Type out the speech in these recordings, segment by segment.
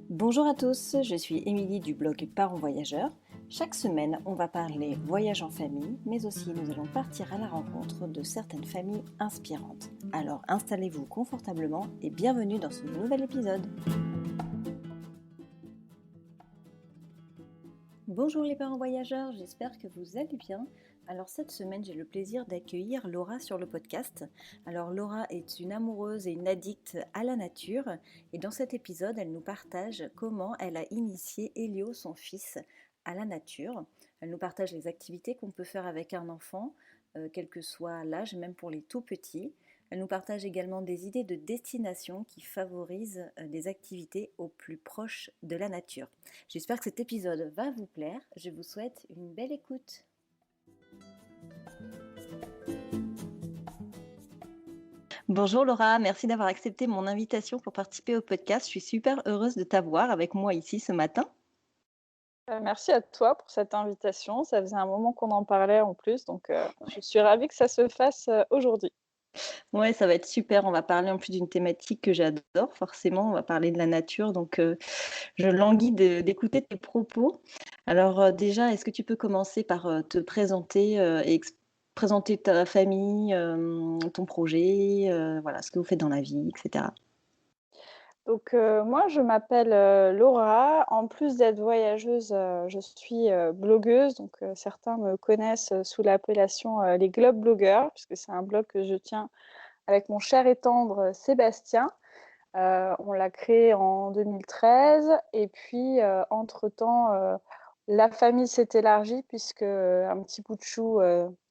Bonjour à tous, je suis Émilie du blog Parents Voyageurs. Chaque semaine, on va parler voyage en famille, mais aussi nous allons partir à la rencontre de certaines familles inspirantes. Alors installez-vous confortablement et bienvenue dans ce nouvel épisode. Bonjour les parents voyageurs, j'espère que vous allez bien. Alors cette semaine, j'ai le plaisir d'accueillir Laura sur le podcast. Alors Laura est une amoureuse et une addicte à la nature et dans cet épisode, elle nous partage comment elle a initié Elio, son fils, à la nature. Elle nous partage les activités qu'on peut faire avec un enfant, quel que soit l'âge, même pour les tout petits. Elle nous partage également des idées de destination qui favorisent des activités au plus proche de la nature. J'espère que cet épisode va vous plaire. Je vous souhaite une belle écoute. Bonjour Laura, merci d'avoir accepté mon invitation pour participer au podcast. Je suis super heureuse de t'avoir avec moi ici ce matin. Merci à toi pour cette invitation. Ça faisait un moment qu'on en parlait en plus, donc je suis ravie que ça se fasse, aujourd'hui. Ouais, ça va être super. On va parler en plus d'une thématique que j'adore, forcément. On va parler de la nature. Donc, je languis d'écouter tes propos. Alors, déjà, est-ce que tu peux commencer par te présenter et présenter ta famille, ton projet, voilà, ce que vous faites dans la vie, etc. Donc moi je m'appelle, Laura. En plus d'être voyageuse, je suis, blogueuse, donc certains me connaissent, sous l'appellation, les globe blogueurs, puisque c'est un blog que je tiens avec mon cher et tendre, Sébastien. On l'a créé en 2013 et puis, entre-temps, la famille s'est élargie puisque, un petit bout de chou,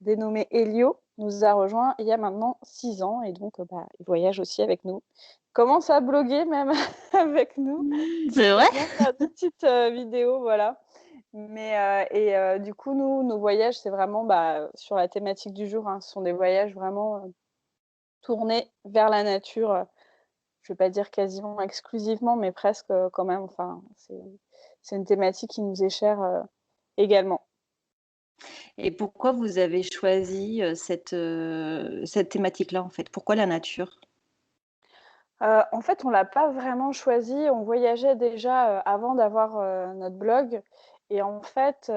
dénommé Elio nous a rejoints il y a maintenant 6 ans et donc, il voyage aussi avec nous. Il commence à bloguer même avec nous. C'est Il vrai? aime bien faire des petites, vidéos, voilà. Mais, du coup, nous, nos voyages, c'est vraiment, sur la thématique du jour, hein. Ce sont des voyages vraiment, tournés vers la nature, je vais pas dire quasiment exclusivement, mais presque, quand même. Enfin, c'est une thématique qui nous est chère, également. Et pourquoi vous avez choisi, cette thématique-là, en fait? Pourquoi la nature? En fait, on l'a pas vraiment choisi. On voyageait déjà, avant d'avoir, notre blog et en fait,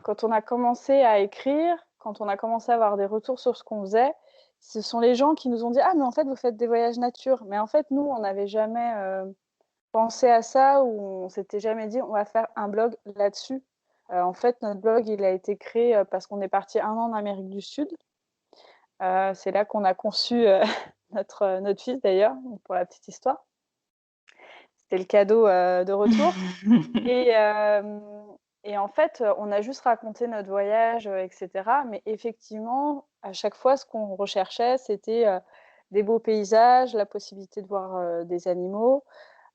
quand on a commencé à écrire, quand on a commencé à avoir des retours sur ce qu'on faisait, ce sont les gens qui nous ont dit: «Ah mais en fait, vous faites des voyages nature». Mais en fait, nous, on n'avait jamais, pensé à ça ou on s'était jamais dit: «On va faire un blog là-dessus». En fait, notre blog, il a été créé, parce qu'on est parti 1 an en Amérique du Sud. C'est là qu'on a conçu, notre fils d'ailleurs, donc pour la petite histoire. C'était le cadeau, de retour et hem et en fait, on a juste raconté notre voyage, et cetera. Mais effectivement, à chaque fois, ce qu'on recherchait, c'était, des beaux paysages, la possibilité de voir, des animaux.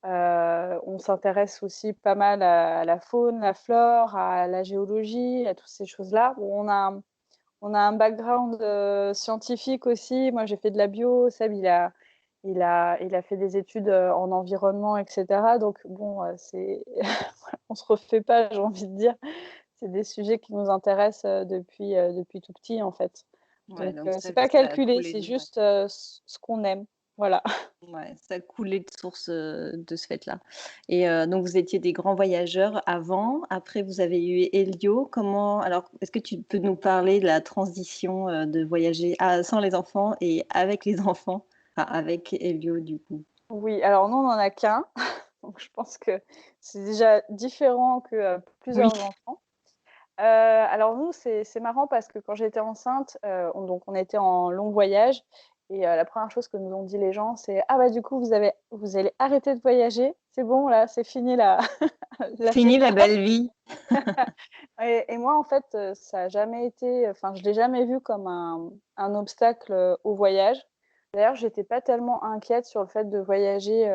On s'intéresse aussi pas mal à la faune, la flore, à la géologie, à toutes ces choses-là. Bon, on a un background, scientifique aussi. Moi, j'ai fait de la bio. Seb, il a fait des études, en environnement et cetera. Donc bon, c'est on se refait pas, j'ai envie de dire. C'est des sujets qui nous intéressent, depuis tout petit, en fait. Ouais, Donc donc c'est pas ça a calculé, coulé c'est de ouais. juste, ce qu'on aime. Voilà. Ouais, ça coulait de source, de ce fait-là et donc vous étiez des grands voyageurs avant, après vous avez eu Elio. Comment alors, est-ce que tu peux nous parler de la transition, de voyager sans les enfants et avec les enfants? Enfin, avec Elio, du coup? Oui, alors nous, on en a qu'1, donc je pense que c'est déjà différent que, Oui. plusieurs enfants. Alors nous, c'est marrant parce que quand j'étais enceinte, on était en long voyage et la 1re chose que nous ont dit les gens, c'est: «Ah bah, du coup, vous allez arrêter de voyager? C'est bon là, c'est fini la la Fini la festa?» belle vie. Et moi, en fait, ça a jamais été enfin, je l'ai jamais vu comme un obstacle, au voyage. D'ailleurs, j'étais pas tellement inquiète sur le fait de voyager,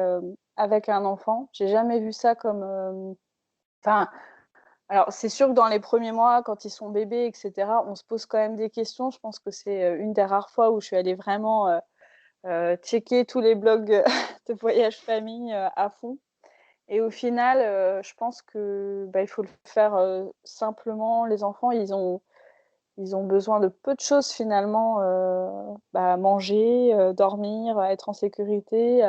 avec un enfant. J'ai jamais vu ça comme, enfin, alors c'est sûr que dans les premiers mois, quand ils sont bébés et cetera, on se pose quand même des questions. Je pense que c'est, une des rares fois où je suis allée vraiment, checker tous les blogs, de voyage famille, à fond. Et au final, je pense que, il faut le faire, simplement. Les enfants, ils ont besoin de peu de choses finalement, manger, dormir, être en sécurité,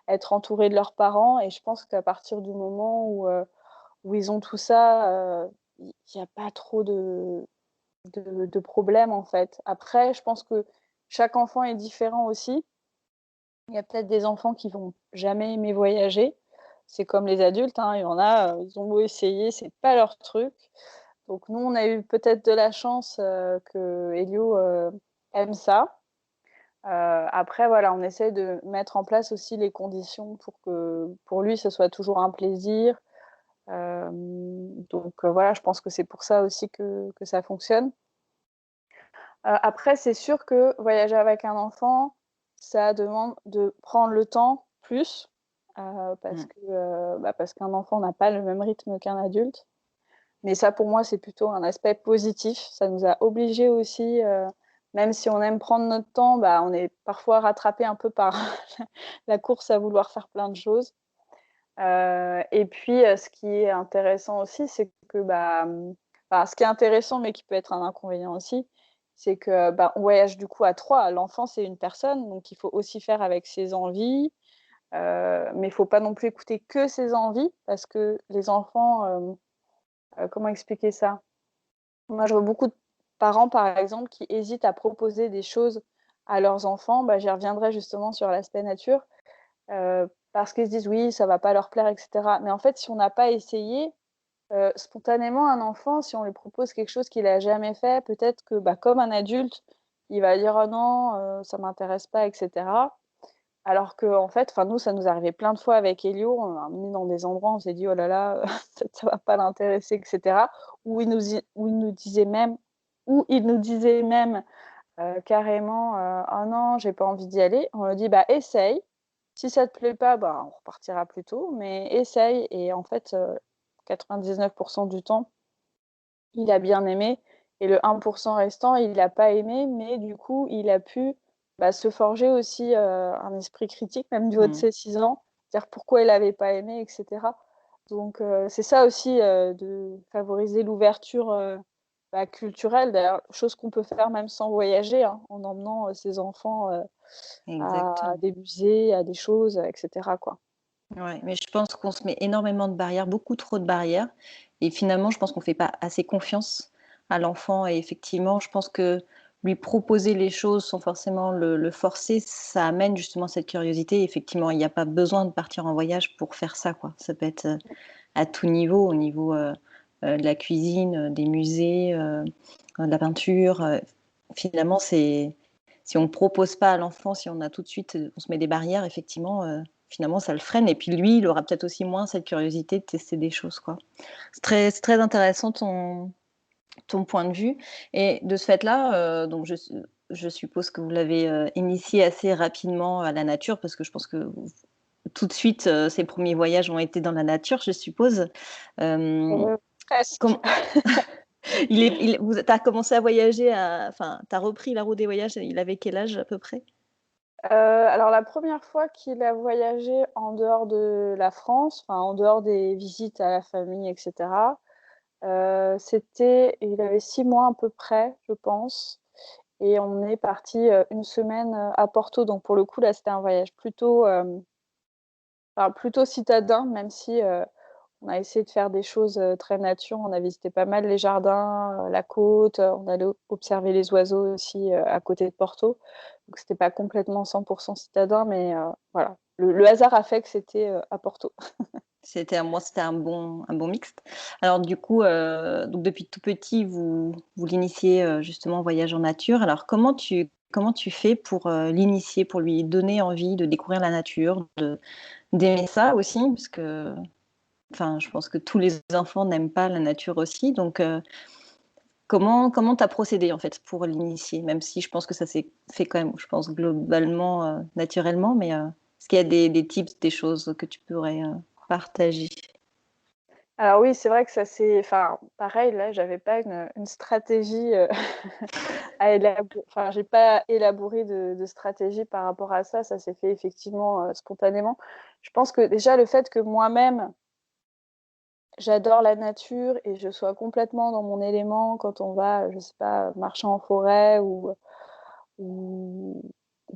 être entourés de leurs parents et je pense qu'à partir du moment où ils ont tout ça, il y a pas trop de problèmes, en fait. Après, je pense que chaque enfant est différent aussi. Il y a peut-être des enfants qui vont jamais aimer voyager. C'est comme les adultes, hein, il y en a, ils ont beau essayer, c'est pas leur truc. Donc nous, on a eu peut-être de la chance, que Elio, aime ça. Après voilà, on essaie de mettre en place aussi les conditions pour que pour lui, ce soit toujours un plaisir. Donc voilà, je pense que c'est pour ça aussi que ça fonctionne. Après, c'est sûr que voyager avec un enfant, ça demande de prendre le temps plus, Mm. parce qu'un enfant n'a pas le même rythme qu'un adulte. Mais ça, pour moi, c'est plutôt un aspect positif. Ça nous a obligés aussi, même si on aime prendre notre temps, on est parfois rattrapé un peu par la course à vouloir faire plein de choses. Et puis, ce qui est intéressant aussi, c'est que, ce qui est intéressant, mais qui peut être un inconvénient aussi, c'est que, on voyage du coup à 3. L'enfant, c'est une personne, donc il faut aussi faire avec ses envies, mais il faut pas non plus écouter que ses envies parce que les enfants, comment expliquer ça? Moi, je vois beaucoup de parents, par exemple, qui hésitent à proposer des choses à leurs enfants. J'y reviendrai justement sur l'aspect nature, parce qu'ils se disent: «Oui, ça va pas leur plaire» et cetera. Mais en fait, si on n'a pas essayé, spontanément, un enfant, si on lui propose quelque chose qu'il a jamais fait, peut-être que, comme un adulte, il va dire: «Oh non, ça m'intéresse pas» et cetera. Alors qu'en fait, enfin nous, ça nous arrivait plein de fois avec Elio, on l'a emmené dans des endroits, on s'est dit: «Oh là là, ça va pas l'intéresser» et cetera. Où il nous disait même, carrément, «Oh non, j'ai pas envie d'y aller». On lui dit: «Bah essaye, si ça te plaît pas, on repartira plus tôt, mais essaye» et en fait, 99 du temps, il a bien aimé et le 1 restant, il a pas aimé, mais du coup, il a pu, se forger aussi, un esprit critique, même du haut de Mm. ses 6 ans, dire pourquoi il avait pas aimé et cetera. Donc c'est ça aussi, de favoriser l'ouverture, culturelle, d'ailleurs, chose qu'on peut faire même sans voyager, hein, en emmenant, ses enfants, à Exactement. des musées, à des choses, et cetera, quoi. Ouais, mais je pense qu'on se met énormément de barrières, beaucoup trop de barrières. Et finalement, je pense qu'on fait pas assez confiance à l'enfant. Et effectivement, je pense que lui proposer les choses sans forcément le forcer, ça amène justement cette curiosité. Et effectivement, il n'y a pas besoin de partir en voyage pour faire ça, quoi. Ça peut être à tout niveau, au niveau de la cuisine, des musées, de la peinture. Finalement, si on ne propose pas à l'enfant, si on a tout de suite, on se met des barrières, effectivement, finalement, ça le freine. Et puis lui, il aura peut-être aussi moins cette curiosité de tester des choses, quoi. C'est très intéressant ton point de vue. Et de ce fait-là, donc je suppose que vous l'avez initié assez rapidement à la nature, parce que je pense que tout de suite, ses premiers voyages ont été dans la nature, je suppose. Euh, Presque. com- t'as commencé à voyager, enfin, t'as repris la route des voyages, il avait quel âge à peu près? Alors la première fois qu'il a voyagé en dehors de la France, enfin en dehors des visites à la famille et cetera, il avait 6 mois à peu près, je pense et on est parti 1 semaine, à Porto. Donc pour le coup, là, c'était un voyage plutôt, plutôt citadin, même si, on a essayé de faire des choses, très nature. On a visité pas mal les jardins, la côte, on allait observer les oiseaux aussi, à côté de Porto. Donc c'était pas complètement 100 citadin, mais voilà. Le hasard a fait que c'était, à Porto. C'était un bon mixte. Alors du coup, donc depuis tout petit, vous l'initiez justement au voyage en nature. Alors comment tu fais pour l'initier, pour lui donner envie de découvrir la nature, d'aimer ça aussi, parce que enfin, je pense que tous les enfants n'aiment pas la nature aussi. Donc comment tu as procédé en fait pour l'initier, même si je pense que ça s'est fait quand même, je pense globalement naturellement, mais est-ce qu'il y a des tips, des choses que tu pourrais partager? Alors oui, c'est vrai que ça c'est enfin, pareil, là, j'avais pas une stratégie, j'ai pas élaboré de stratégie par rapport à ça. Ça s'est fait effectivement, spontanément. Je pense que déjà le fait que moi-même, j'adore la nature et je sois complètement dans mon élément quand on va, je sais pas, marcher en forêt ou ou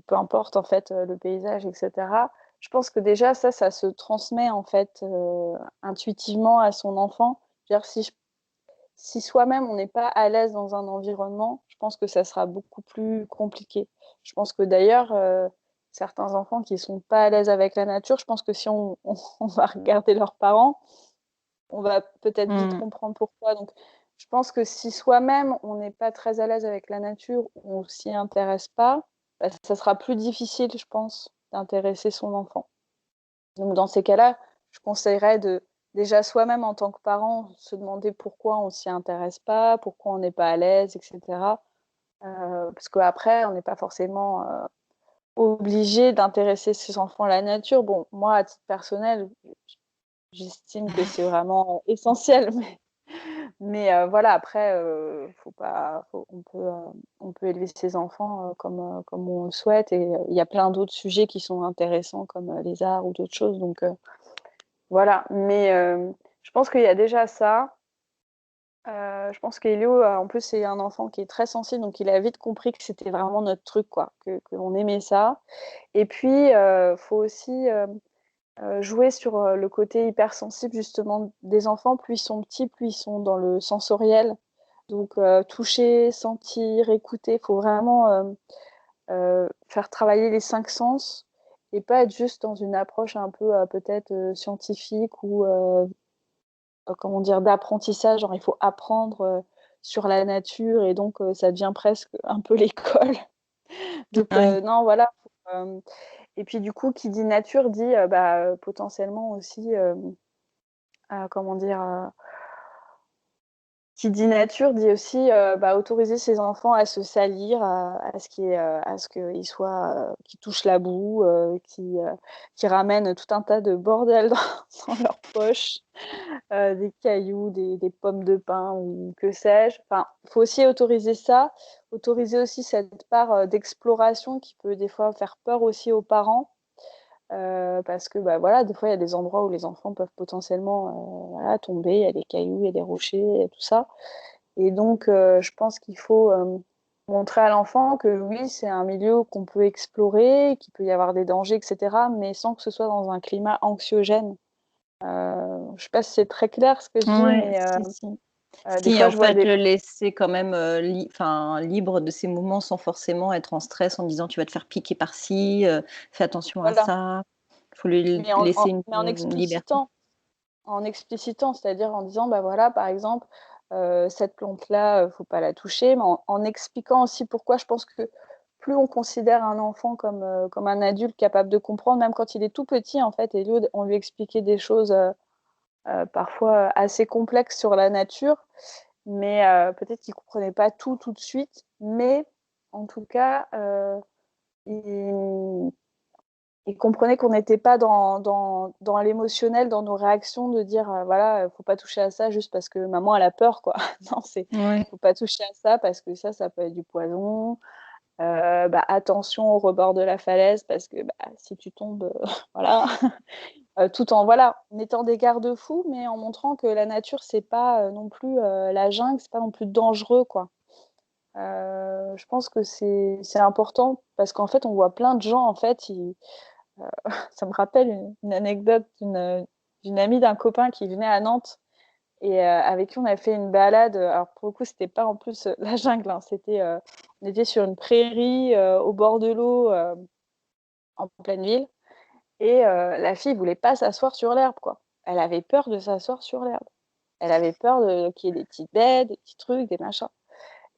peu importe en fait, le paysage et cetera. Je pense que déjà ça se transmet en fait, intuitivement à son enfant. Je veux dire si soi-même on n'est pas à l'aise dans un environnement, je pense que ça sera beaucoup plus compliqué. Je pense que d'ailleurs, certains enfants qui sont pas à l'aise avec la nature, je pense que si on va regarder leurs parents, on va peut-être vite Mmh. comprendre pourquoi. Donc je pense que si soi-même on n'est pas très à l'aise avec la nature, on s'y intéresse pas, bah, ça sera plus difficile, je pense, d'intéresser son enfant. Donc dans ces cas-là, je conseillerais de déjà soi-même en tant que parent, se demander pourquoi on s'y intéresse pas, pourquoi on n'est pas à l'aise et cetera. Parce qu'après on n'est pas forcément, obligé d'intéresser ses enfants à la nature. Bon, moi à titre personnel, j'estime que c'est vraiment essentiel, mais voilà après, faut pas faut on peut élever ses enfants, comme on le souhaite et il y a plein d'autres sujets qui sont intéressants comme, les arts ou d'autres choses donc voilà, mais je pense qu'il y a déjà ça. Je pense qu'Elio, en plus, c'est un enfant qui est très sensible, donc il a vite compris que c'était vraiment notre truc, quoi, que qu'on aimait ça. Et puis, faut aussi, jouer sur, le côté hypersensible justement des enfants. Plus ils sont petits, plus ils sont dans le sensoriel. Donc, toucher, sentir, écouter, faut vraiment, faire travailler les 5 sens et pas être juste dans une approche un peu, peut-être, scientifique ou comment dire? D'apprentissage, genre il faut apprendre, sur la nature et donc ça devient presque un peu l'école. Donc Ouais. non, voilà, faut, et puis du coup, qui dit nature dit, bah, potentiellement aussi, comment dire? Qui dit nature dit aussi, bah, autoriser ses enfants à se salir, à ce qu'il y ait, à ce qu'ils soient, qu'ils touchent la boue, qu'ils ramènent tout un tas de bordel dans leurs poches. Des cailloux, des pommes de pin ou que sais-je. Enfin, il faut aussi autoriser ça, autoriser aussi cette part, d'exploration qui peut des fois faire peur aussi aux parents, parce que, bah, voilà, des fois, il y a des endroits où les enfants peuvent potentiellement, voilà, tomber, il y a des cailloux, il y a des rochers et tout ça et donc je pense qu'il faut, montrer à l'enfant que oui, c'est un milieu qu'on peut explorer, qu'il peut y avoir des dangers et cetera, mais sans que ce soit dans un climat anxiogène. Je sais pas si c'est très clair ce que je dis, Ouais, mais si, si. des Si, fois, en je vois fait, des le laisser quand même, enfin, libre de ses mouvements sans forcément être en stress en disant: «Tu vas te faire piquer par-ci, fais attention à voilà, ça». Il faut lui mais laisser une liberté. en explicitant, c'est-à-dire en disant: «Bah, voilà, par exemple, cette plante-là, faut pas la toucher», mais en expliquant aussi pourquoi. Je pense que plus on considère un enfant comme un adulte capable de comprendre, même quand il est tout petit, en fait et lui on lui expliquait des choses, parfois assez complexes sur la nature, mais peut-être qu'il comprenait pas tout, tout de suite, mais en tout cas, il il comprenait qu'on n'était pas dans l'émotionnel, dans nos réactions de dire, voilà, «Faut pas toucher à ça juste parce que maman elle a peur», quoi. Non, c'est: Ouais. «Faut pas toucher à ça parce que ça peut être du poison, bah, attention au rebord de la falaise parce que, bah, si tu tombes, voilà». Tout en voilà, mettant des garde-fous, mais en montrant que la nature c'est pas, non plus, la jungle, c'est pas non plus dangereux, quoi. Je pense que c'est important parce qu'en fait, on voit plein de gens, en fait, ça me rappelle une anecdote d'une amie d'un copain qui venait à Nantes et avec qui on a fait une balade, alors pour le coup, c'était pas en plus, la jungle, hein, c'était, on était sur une prairie, au bord de l'eau, en pleine ville et la fille voulait pas s'asseoir sur l'herbe, quoi. Elle avait peur de s'asseoir sur l'herbe. Elle avait peur de qu'il y ait des petites bêtes, des petits trucs, des machins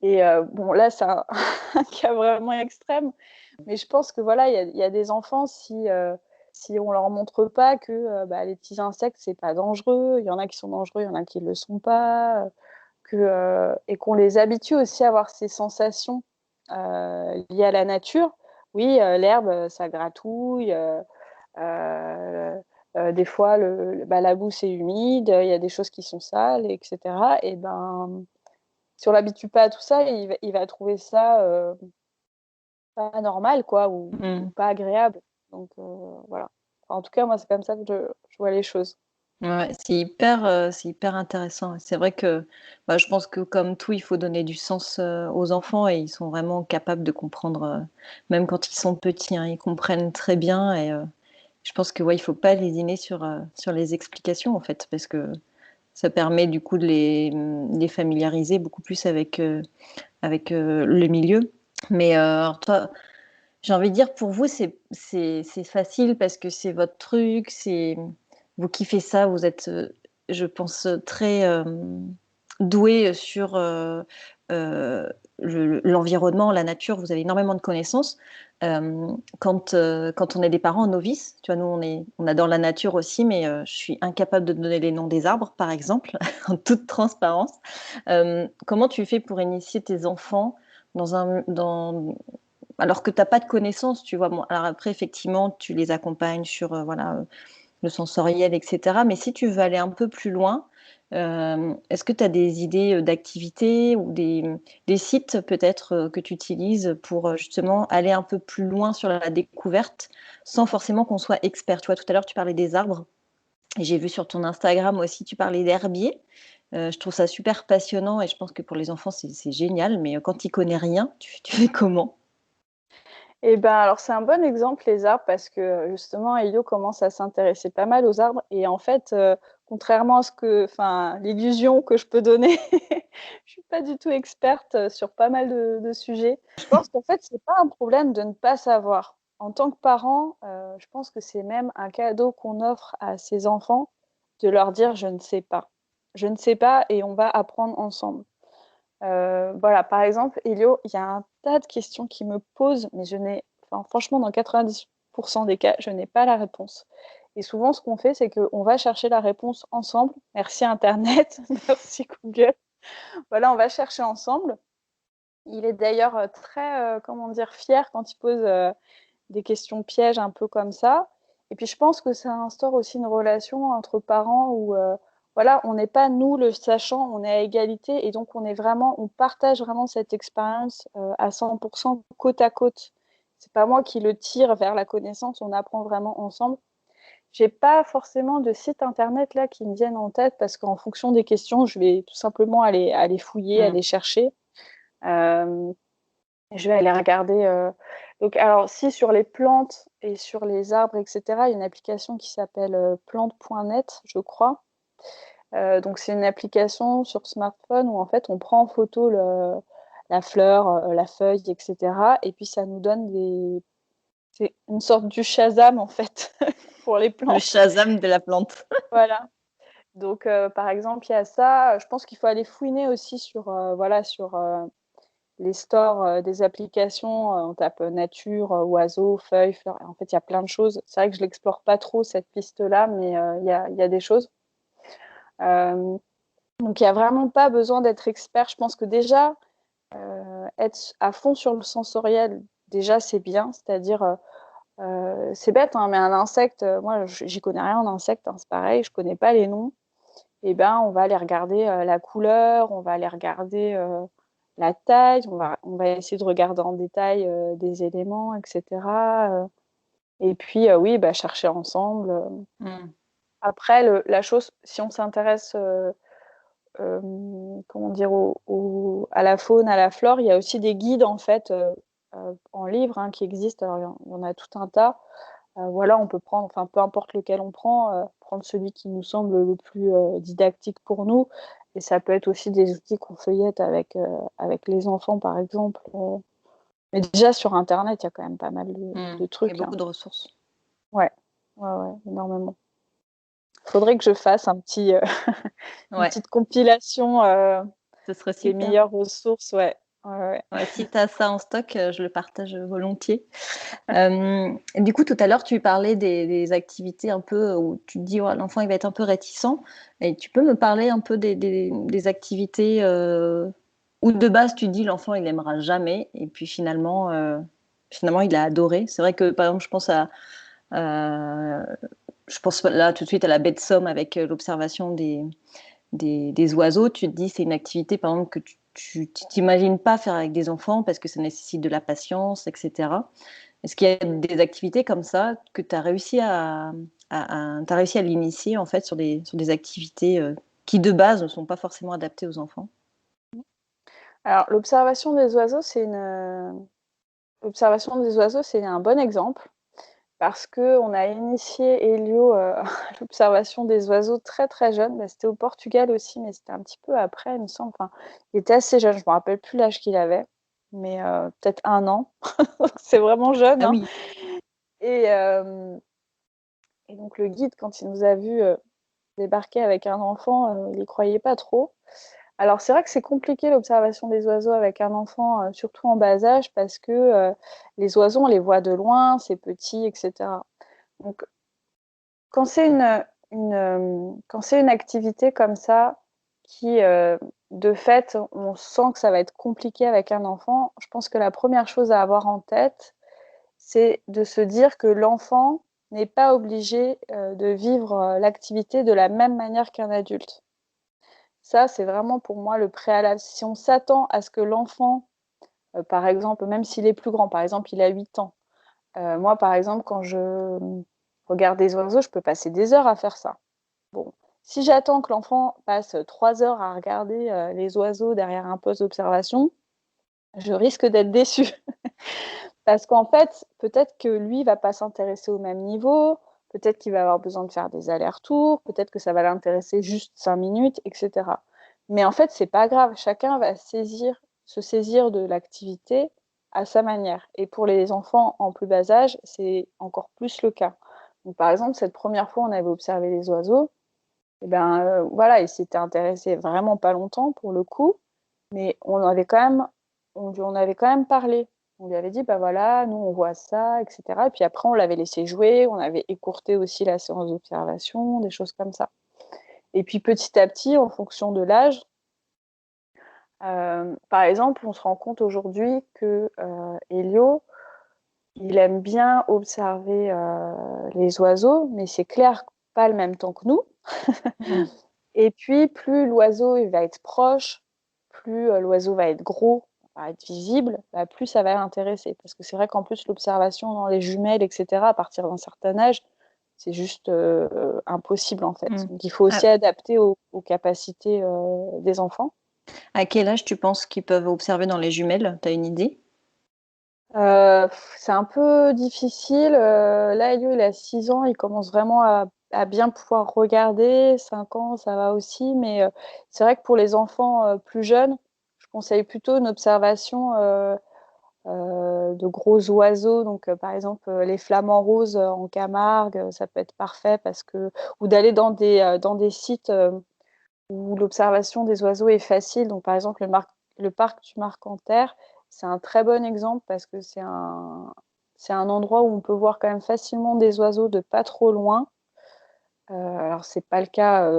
et bon là, c'est un un cas vraiment extrême, mais je pense que voilà, il y a des enfants si on leur montre pas que, bah, les petits insectes, c'est pas dangereux, il y en a qui sont dangereux, il y en a qui le sont pas, que, et qu'on les habitue aussi à avoir ces sensations, liées à la nature. Oui, l'herbe, ça gratouille, des fois bah, la boue, c'est humide, il y a des choses qui sont sales et cetera et ben, si on l'habitue pas à tout ça, il va trouver ça, pas normal quoi ou Mmh. pas agréable donc voilà. Enfin, en tout cas, moi, c'est comme ça que je vois les choses. Ouais, c'est hyper intéressant. C'est vrai que je pense que comme tout, il faut donner du sens aux enfants et ils sont vraiment capables de comprendre, même quand ils sont petits, hein, ils comprennent très bien et je pense que ouais, il faut pas lésiner sur les explications en fait, parce que ça permet du coup de les familiariser beaucoup plus avec le milieu. Mais alors toi, j'ai envie de dire pour vous, c'est facile parce que c'est votre truc, vous kiffez ça, vous êtes, je pense, très doué sur l'environnement, la nature, vous avez énormément de connaissances. Quand on est des parents novices, tu vois, nous on adore la nature aussi, mais je suis incapable de donner les noms des arbres, par exemple, en toute transparence. Comment tu fais pour initier tes enfants alors que tu n'as pas de connaissances, tu vois. Bon, alors après, effectivement, tu les accompagnes sur voilà, le sensoriel, etc. Mais si tu veux aller un peu plus loin, est-ce que tu as des idées d'activités ou des sites peut-être que tu utilises pour justement aller un peu plus loin sur la découverte sans forcément qu'on soit expert? Tu vois, tout à l'heure, tu parlais des arbres. Et j'ai vu sur ton Instagram aussi, tu parlais d'herbier. Je trouve ça super passionnant et je pense que pour les enfants, c'est génial. Mais quand ils ne connaissent rien, tu fais comment? Et ben, alors c'est un bon exemple les arbres parce que justement Elio commence à s'intéresser pas mal aux arbres et en fait, contrairement à l'illusion que je peux donner, je suis pas du tout experte sur pas mal de sujets. Je pense qu'en fait, c'est pas un problème de ne pas savoir. En tant que parent, je pense que c'est même un cadeau qu'on offre à ses enfants de leur dire: «Je ne sais pas. Je ne sais pas et on va apprendre ensemble». Voilà, par exemple, Elio, il y a un tas de questions qu'il me pose, mais franchement, dans 90 des cas, je n'ai pas la réponse. Et souvent, ce qu'on fait, c'est qu'on va chercher la réponse ensemble. Merci internet, merci Google. Voilà, on va chercher ensemble. Il est d'ailleurs, très, comment dire? Fier quand il pose, des questions pièges un peu comme ça. Et puis je pense que ça instaure aussi une relation entre parents où voilà, on n'est pas nous le sachant, on est à égalité et donc on partage vraiment cette expérience à 100% côte à côte. C'est pas moi qui le tire vers la connaissance, on apprend vraiment ensemble. J'ai pas forcément de site internet là qui me viennent en tête parce qu'en fonction des questions, je vais tout simplement aller fouiller, aller chercher. Euh, je vais aller regarder. Donc, alors, si sur les plantes et sur les arbres, etc., il y a une application qui s'appelle plante.net, je crois. Donc, c'est une application sur smartphone où en fait on prend en photo la fleur, la feuille, etc. Et puis ça nous donne des. C'est une sorte du Shazam en fait pour les Le plantes. Shazam de la plante. Voilà. Donc, par exemple, il y a ça. Je pense qu'il faut aller fouiner aussi sur les stores des applications, on tape nature, oiseaux, feuilles, fleurs. En fait, il y a plein de choses. C'est vrai que je l'explore pas trop cette piste-là, mais il y a des choses. Donc, il n'y a vraiment pas besoin d'être expert. Je pense que déjà, être à fond sur le sensoriel, déjà, c'est bien. C'est-à-dire, c'est bête, hein, mais un insecte, moi, j'y connais rien en insecte, hein, c'est pareil, je connais pas les noms. Et ben, on va aller regarder la couleur, on va aller regarder la taille, on va essayer de regarder en détail des éléments, etc. Et puis, oui, bah, chercher ensemble. Après, la chose, si on s'intéresse comment dire, à la faune, à la flore, il y a aussi des guides en fait en livre qui existent. Alors, il y en a tout un tas. Voilà, on peut prendre, enfin, peu importe lequel on prend, prendre celui qui nous semble le plus didactique pour nous. Et ça peut être aussi des outils qu'on feuillette avec les enfants, par exemple. Mais déjà, sur Internet, il y a quand même pas mal de Il y a trucs. beaucoup de ressources. Ouais, ouais, ouais, énormément. Faudrait que je fasse une Ouais, petite compilation ce serait des super. meilleures ressources. Ouais, ouais, ouais. Ouais, si tu as ça en stock, je le partage volontiers. Du coup, tout à l'heure, tu parlais des activités un peu où tu te dis, oh, l'enfant, il va être un peu réticent. Et tu peux me parler un peu des activités où de base, tu te dis, l'enfant, il n'aimera jamais. Et puis finalement, il a adoré. C'est vrai que, par exemple, euh, je pense là tout de suite à la baie de Somme avec l'observation des oiseaux. Tu te dis, c'est une activité, par exemple, que tu t'imagines pas faire avec des enfants parce que ça nécessite de la patience, etc. Est-ce qu'il y a des activités comme ça que tu as réussi t'as réussi à l'initier en fait sur des activités qui de base ne sont pas forcément adaptées aux enfants? Alors l'observation des oiseaux, c'est un bon exemple parce qu'on a initié Elio, à l'observation des oiseaux très, très jeune. Bah, c'était au Portugal aussi, mais c'était un petit peu après, il me semble. Enfin, il était assez jeune, je me rappelle plus l'âge qu'il avait, mais peut-être 1 an. C'est vraiment jeune, Ah hein. oui. Et hem et donc le guide, quand il nous a vus, débarquer avec un enfant, il y croyait pas trop. Alors c'est vrai que c'est compliqué l'observation des oiseaux avec un enfant, surtout en bas âge parce que, les oiseaux, on les voit de loin, c'est petit et cetera. Donc quand c'est quand c'est une activité comme ça qui, de fait, on sent que ça va être compliqué avec un enfant, je pense que la première chose à avoir en tête, c'est de se dire que l'enfant n'est pas obligé, de vivre, l'activité de la même manière qu'un adulte. Ça, c'est vraiment pour moi le préalable. Si on s'attend à ce que l'enfant, par exemple, même s'il est plus grand, par exemple, il a 8 ans. Moi, par exemple, quand je, regarde des oiseaux, je peux passer des heures à faire ça. Bon, si j'attends que l'enfant passe 3 heures à regarder, les oiseaux derrière un poste d'observation, je risque d'être déçue. Parce qu'en fait, peut-être que lui va pas s'intéresser au même niveau, peut-être qu'il va avoir besoin de faire des allers-retours, peut-être que ça va l'intéresser juste 5 minutes et cetera. Mais en fait, c'est pas grave, chacun va se saisir de l'activité à sa manière et pour les enfants en plus bas âge, c'est encore plus le cas. Donc par exemple, cette première fois, on avait observé les oiseaux et ben, voilà, il s'était intéressé vraiment pas longtemps pour le coup, mais on avait quand même parlé. On lui avait dit: «Bah, voilà, nous, on voit ça» et cetera et puis après, on l'avait laissé jouer, on avait écourté aussi la séance d'observation, des choses comme ça et puis petit à petit, en fonction de l'âge, par exemple, on se rend compte aujourd'hui que, Elio, il aime bien observer, les oiseaux, mais c'est clair, pas le même temps que nous. Mmh. Et puis plus l'oiseau, il va être proche, plus, l'oiseau va être gros, va être visible, bah, plus ça va l'intéresser. Parce que c'est vrai qu'en plus l'observation dans les jumelles et cetera, à partir d'un certain âge, c'est juste, impossible en fait. Mmh. Donc il faut À aussi adapter aux capacités, des enfants. à quel âge tu penses qu'ils peuvent observer dans les jumelles? Tu as une idée? C'est un peu difficile, là Elio il a 6 ans, il commence vraiment à bien pouvoir regarder. 5 ans, ça va aussi, mais c'est vrai que pour les enfants, plus jeunes, je conseille plutôt une observation, de gros oiseaux donc par exemple, les flamants roses, en Camargue, ça peut être parfait parce que ou d'aller dans des sites, où l'observation des oiseaux est facile. Donc, par exemple, le parc du Marcanterre, c'est un très bon exemple parce que c'est un endroit où on peut voir quand même facilement des oiseaux de pas trop loin. Alors, c'est pas le cas.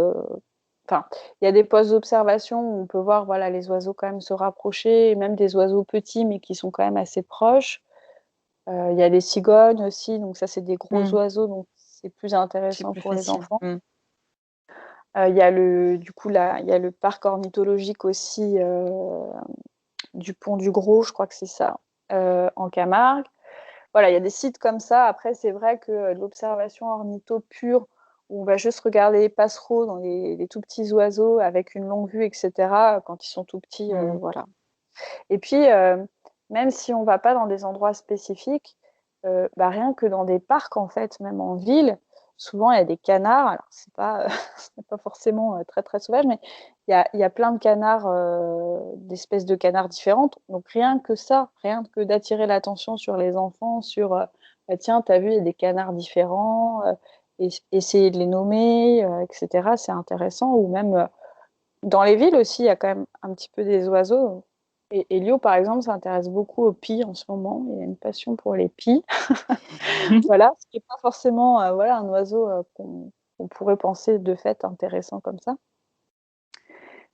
Enfin, il y a des postes d'observation où on peut voir voilà, les oiseaux quand même se rapprocher, et même des oiseaux petits mais qui sont quand même assez proches. Il y a des cigognes aussi, donc ça, c'est des gros Mmh. oiseaux, donc c'est plus C'est intéressant plus pour les facile. enfants. Mmh. Il y a du coup, là, il y a le parc ornithologique aussi, du Pont du Gros, je crois que c'est ça, en Camargue. Voilà, il y a des sites comme ça. Après, c'est vrai que, l'observation ornitho pure, où on va juste regarder les passereaux dans les tout petits oiseaux avec une longue vue et cetera, quand ils sont tout petits, Mmh. voilà. Et puis, même si on va pas dans des endroits spécifiques, bah, rien que dans des parcs, en fait, même en ville, souvent il y a des canards. Alors c'est pas, c'est pas forcément, très, très sauvage, mais il y a plein de canards, d'espèces de canards différentes. Donc rien que ça, rien que d'attirer l'attention sur les enfants, sur, «Bah, tiens, tu as vu, il y a des canards différents», essayer de les nommer, et cetera, c'est intéressant. Ou même, dans les villes aussi, il y a quand même un petit peu des oiseaux et Elio, par exemple, s'intéresse beaucoup aux pies en ce moment. Il a une passion pour les pies. Voilà, ce qui est pas forcément, voilà, un oiseau, qu'on pourrait penser de fait intéressant comme ça.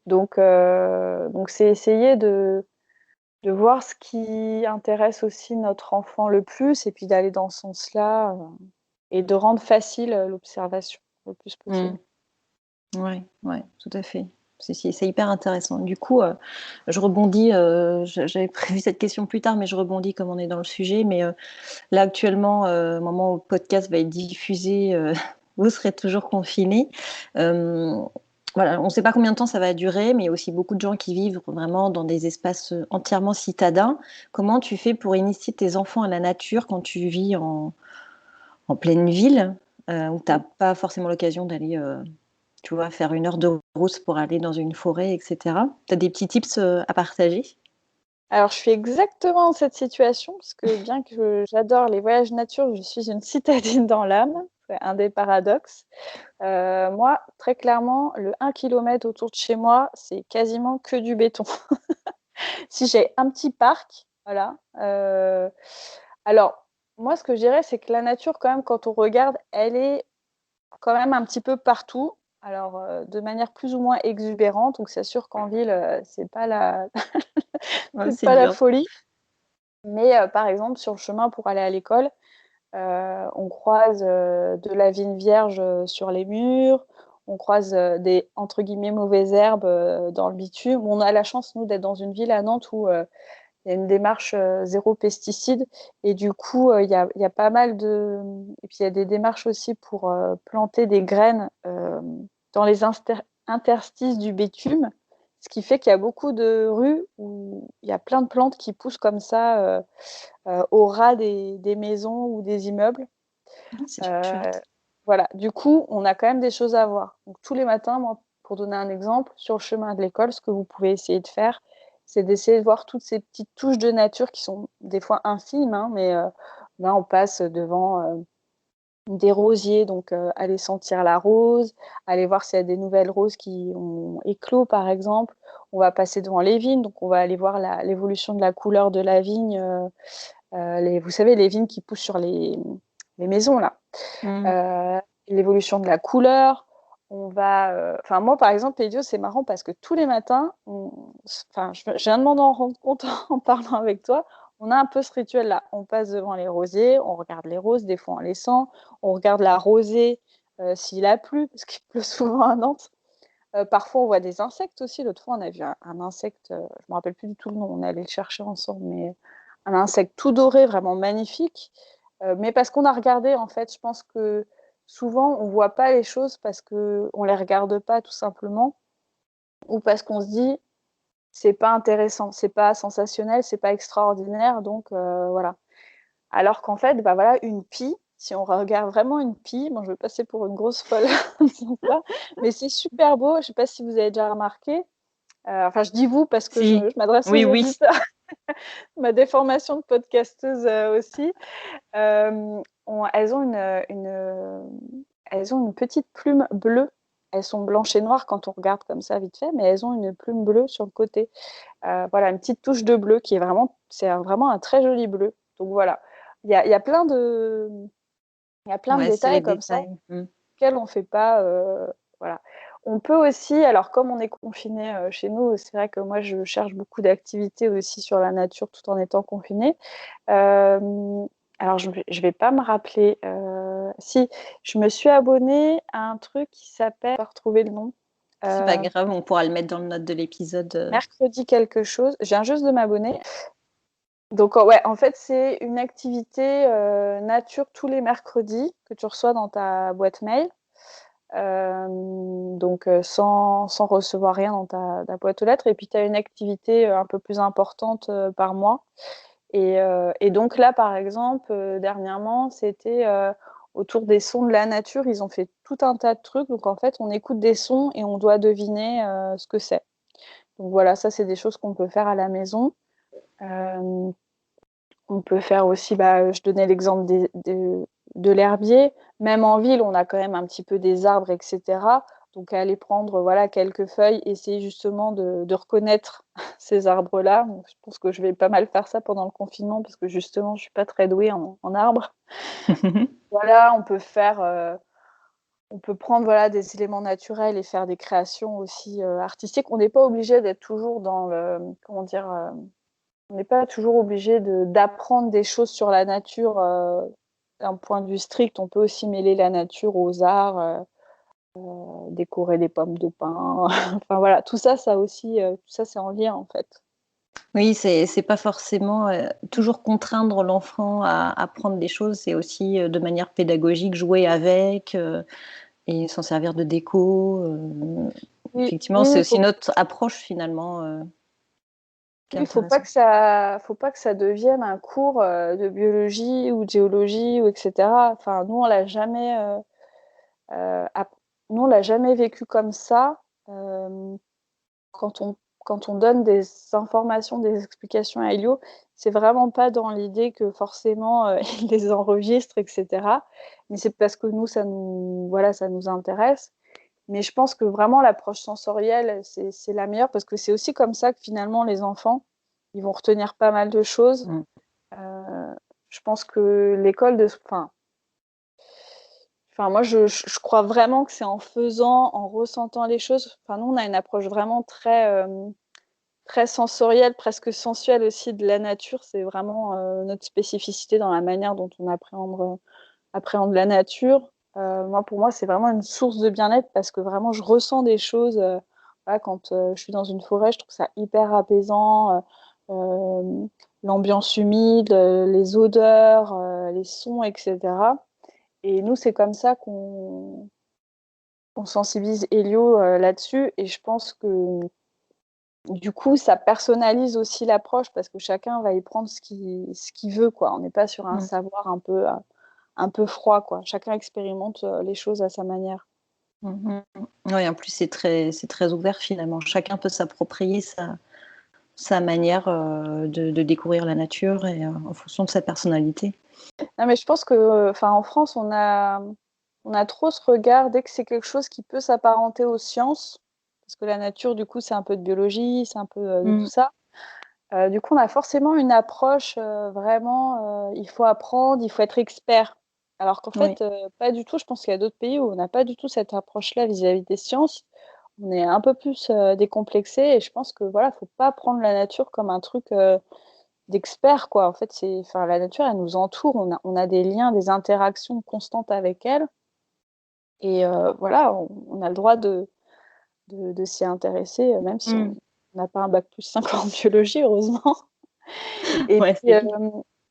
Donc c'est essayer de voir ce qui intéresse aussi notre enfant le plus et puis d'aller dans ce sens-là, et de rendre facile, l'observation le plus Mmh. possible. Ouais, ouais, tout à fait. C'est hyper intéressant. Du coup, je rebondis, j'avais prévu cette question plus tard, mais je rebondis comme on est dans le sujet. Mais là, actuellement, au moment où le podcast va être diffusé, vous serez toujours confinés. Euh, voilà, on ne sait pas combien de temps ça va durer, mais il y a aussi beaucoup de gens qui vivent vraiment dans des espaces entièrement citadins. Comment tu fais pour initier tes enfants à la nature quand tu vis en pleine ville, où tu n'as pas forcément l'occasion d'aller, tu vois, faire 1 heure de route pour aller dans une forêt, etc. Tu as des petits tips à partager? Alors, je suis exactement dans cette situation, parce que bien que j'adore les voyages nature, je suis une citadine dans l'âme. C'est un des paradoxes. Moi, très clairement, le 1 kilomètre autour de chez moi, c'est quasiment que du béton. Si j'ai un petit parc, voilà. Alors, moi, ce que je dirais, c'est que la nature, quand même, quand on regarde, elle est quand même un petit peu partout. Alors, de manière plus ou moins exubérante. Donc, c'est sûr qu'en ville, c'est pas la Ouais, c'est c'est pas la dur. folie. Mais, par exemple, sur le chemin pour aller à l'école, on croise, de la vigne vierge, sur les murs. On croise, des, entre guillemets, «mauvaises herbes», dans le bitume. On a la chance, nous, d'être dans une ville à Nantes où, il y a une démarche, 0 pesticide et du coup, il y a pas mal de et puis il y a des démarches aussi pour, planter des graines, dans les interstices du bitume. Ce qui fait qu'il y a beaucoup de rues où il y a plein de plantes qui poussent comme ça, au ras des maisons ou des immeubles. C'est Heu, chouette. voilà, du coup, on a quand même des choses à voir. Donc tous les matins, moi, pour donner un exemple, sur le chemin de l'école, ce que vous pouvez essayer de faire, c'est d'essayer de voir toutes ces petites touches de nature qui sont des fois infimes, hein, mais là, on passe devant, des rosiers, donc aller sentir la rose, aller voir s'il y a des nouvelles roses qui ont éclos, par exemple. On va passer devant les vignes, donc on va aller voir l'évolution de la couleur de la vigne, vous savez, les vignes qui poussent sur les maisons, là. Mmh. Heu, l'évolution de la couleur. On va, enfin moi, par exemple, les dieux, c'est marrant parce que tous les matins, enfin, je viens de m'en rendre compte en parlant avec toi, on a un peu ce rituel-là. On passe devant les rosiers, on regarde les roses, des fois on les sent, on regarde la rosée, s'il a plu, parce qu'il pleut souvent à Nantes. Parfois, on voit des insectes aussi. L'autre fois, on a vu un insecte, je me rappelle plus du tout le nom, on est allés le chercher ensemble, mais un insecte tout doré, vraiment magnifique. Mais parce qu'on a regardé, en fait, je pense que souvent, on voit pas les choses parce qu'on les regarde pas tout simplement ou parce qu'on se dit: «C'est pas intéressant, c'est pas sensationnel, c'est pas extraordinaire», donc voilà. Alors qu'en fait, bah, voilà, une pie, si on regarde vraiment une pie, bon, je vais passer pour une grosse folle en disant ça, mais c'est super beau. Je sais pas si vous avez déjà remarqué, enfin, je dis «vous» parce que je Si. m'adresse Oui, aux oui. auditeurs, ma déformation de podcasteuse, aussi. Elles ont elles ont une petite plume bleue. Elles sont blanches et noires quand on regarde comme ça vite fait, mais elles ont une plume bleue sur le côté. Voilà, une petite touche de bleu qui est vraiment vraiment un très joli bleu. Donc voilà, il y a plein de Ouais, c'est les détails comme ça détails. Mmh. auxquels on fait pas, voilà. On peut aussi, alors comme on est confiné chez nous, c'est vrai que moi je cherche beaucoup d'activités aussi sur la nature tout en étant confinée. Hem, alors je vais pas me rappeler, si, je me suis abonnée à un truc qui s'appelle, pas retrouver le nom, C'est pas heu, grave, on pourra le mettre dans le note de l'épisode. mercredi quelque chose. Je viens juste de m'abonner. Donc ouais, en fait, c'est une activité, nature tous les mercredis que tu reçois dans ta boîte mail. Donc sans recevoir rien dans ta boîte aux lettres et puis tu as une activité, un peu plus importante, par mois et donc là, par exemple, dernièrement, c'était, autour des sons de la nature. Ils ont fait tout un tas de trucs. Donc en fait, on écoute des sons et on doit deviner, ce que c'est. Donc voilà, ça, c'est des choses qu'on peut faire à la maison. Hem On peut faire aussi, bah, je donnais l'exemple de l'herbier. Même en ville, on a quand même un petit peu des arbres et cetera. Donc aller prendre, voilà, quelques feuilles, essayer justement de reconnaître ces arbres-là. Donc je pense que je vais pas mal faire ça pendant le confinement parce que justement, je suis pas très douée en arbres. Voilà, on peut prendre, voilà, des éléments naturels et faire des créations aussi, artistiques. On n'est pas obligé d'être toujours dans le, comment dire? On n'est pas toujours obligé d'apprendre des choses sur la nature, d'un point de vue strict. On peut aussi mêler la nature aux arts, décorer des pommes de pin. Enfin voilà, tout ça aussi, tout ça c'est en lien en fait. Oui, c'est pas forcément toujours contraindre l'enfant à apprendre des choses, c'est aussi de manière pédagogique jouer avec et s'en servir de déco. Oui, Effectivement, oui, c'est oui, aussi notre approche finalement qui est oui, intéressante. faut pas que ça devienne un cours de biologie ou de géologie ou etc. Enfin, nous on l'a jamais, euh, app- nous on l'a jamais vécu comme ça. Euh, quand on quand on donne des informations, des explications à Elio, c'est vraiment pas dans l'idée que forcément il les enregistre, etc. Mais c'est parce que nous ça nous intéresse. Mais je pense que vraiment l'approche sensorielle, c'est la meilleure parce que c'est aussi comme ça que finalement les enfants, ils vont retenir pas mal de choses. Mm. Je pense que l'école de... Enfin, moi, je crois vraiment que c'est en faisant, en ressentant les choses. Enfin, nous, on a une approche vraiment très sensorielle, presque sensuelle aussi de la nature. C'est vraiment notre spécificité dans la manière dont on appréhende la nature. Moi, pour moi, c'est vraiment une source de bien-être parce que vraiment, je ressens des choses. Voilà, quand je suis dans une forêt, je trouve ça hyper apaisant. Euh, L'ambiance humide, les odeurs, les sons, etc. Et nous, c'est comme ça qu'on sensibilise Elio là-dessus. Et je pense que du coup, ça personnalise aussi l'approche parce que chacun va y prendre ce qu'il veut, quoi. On n'est pas sur un Mm. savoir un peu froid, quoi. Chacun expérimente les choses à sa manière. Mhm. Oui, en plus, c'est très ouvert finalement. Chacun peut s'approprier sa manière de découvrir la nature et en fonction de sa personnalité. Non, mais je pense que, enfin, en France, on a trop ce regard dès que c'est quelque chose qui peut s'apparenter aux sciences, parce que la nature, du coup, c'est un peu de biologie, c'est un peu de tout Mm. ça. Du coup, on a forcément une approche vraiment, il faut apprendre, il faut être expert. Alors qu'en Oui. fait, pas du tout. Je pense qu'il y a d'autres pays où on n'a pas du tout cette approche-là vis-à-vis des sciences. On est un peu plus décomplexé et je pense que voilà, faut pas prendre la nature comme un truc d'expert, quoi. En fait, enfin, la nature, elle nous entoure. On a des liens, des interactions constantes avec elle. Et voilà, on a le droit de s'y intéresser, même si on Mm. n'a pas un bac plus 5 en biologie, heureusement. Et Ouais, puis, c'est clair.